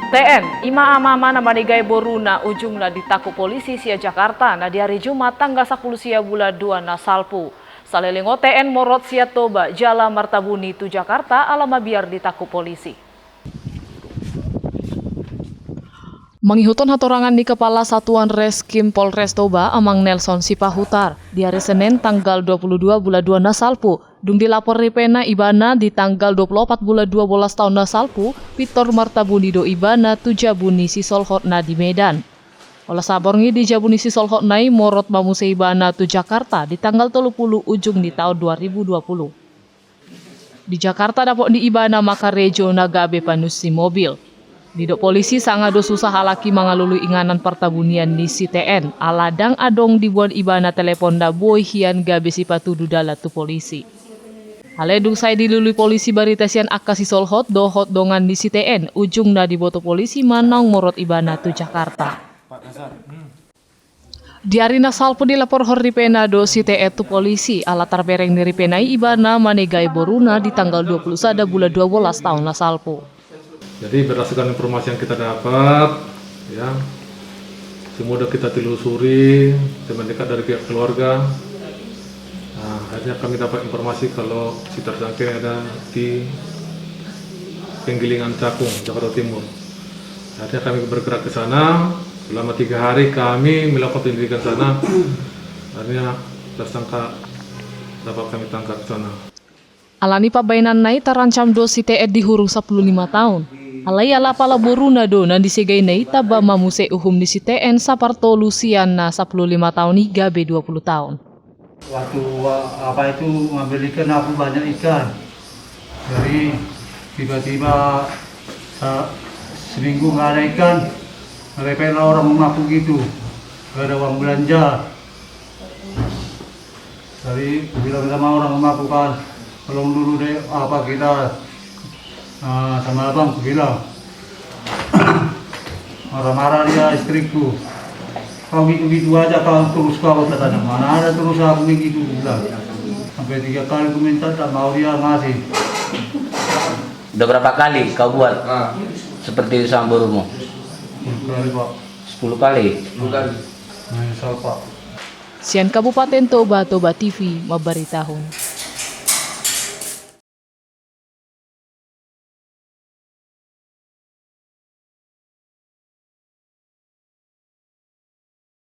TN, ima ama-ama na manigay boruna ujung na ditaku polisi sia Jakarta na di hari Jumat tanggal 10 sia bulan 2 na salpu. Salelingo TN morot sia toba Jala Martabuni tu Jakarta alama biar ditaku polisi. Menghihuton hatorangan di Kepala Satuan Reskim Polres Toba Amang Nelson Sipahutar di hari Senin tanggal 22 bulan 2 na salpu. Dung dilapor ripena ibana di tanggal 24 bulan 12 tahun na salpu, Pitor Martabuni do ibana tu jabuni si solhotna di Medan. Olah saborngi di jabuni si solhotnai morot mamuse ibana tu Jakarta di tanggal 30 ujung di tahun 2020. Di Jakarta dapok di ibana maka rejo nagabe panusi mobil. Didok polisi sangado susah halaki mangalulu inganan pertabunian di CTN, aladang adong dibuat ibana telepon da boy hian gabe sipatu dudala tu polisi. Haledung saya dilului polisi baritasian akasi solhot dohot dongan di CTN, ujung na diboto polisi manang morot ibana tu Jakarta. Di arina salpo dilapor horripena do CTN tu polisi, alatar bereng niripenai ibana manegai boruna di tanggal 21 bulan 12 tahun na salpo. Jadi berdasarkan informasi yang kita dapat, ya, semua sudah kita telusuri, teman dekat dari pihak keluarga. Nah, akhirnya kami dapat informasi kalau si tersangka ada di Penggilingan Cakung, Jakarta Timur. Akhirnya kami bergerak ke sana. Selama 3 hari kami melakukan penyelidikan sana. Akhirnya tersangka dapat kami tangkap ke sana. Alani pabainan nai terancam dosi TE di hurung 15 tahun. Alai ala pala boruna do nan disegay nai taba mamuse uhum di CTN saparto Lucian na 15 tahun hingga B20 tahun. Waktu ngambil ikan aku banyak ikan. Jadi tiba-tiba seminggu nggak ada ikan. Mereka orang mengaku gitu, nggak ada uang belanja. Jadi bilang sama orang mengaku kan, tolong dulu deh kita. Sama abang aku bilang marah-marah dia istriku, kau gitu-gitu aja kau terus kau katanya, mana ada terus aku begitu bilang. Sampai 3 kali aku minta tak mau dia ngasih. Udah berapa kali kau buat seperti itu sama burumu? 10 kali Pak. 10 kali? 10 kali. Menyesal Pak. Sian Kabupaten Toba, Toba TV, memberitahu.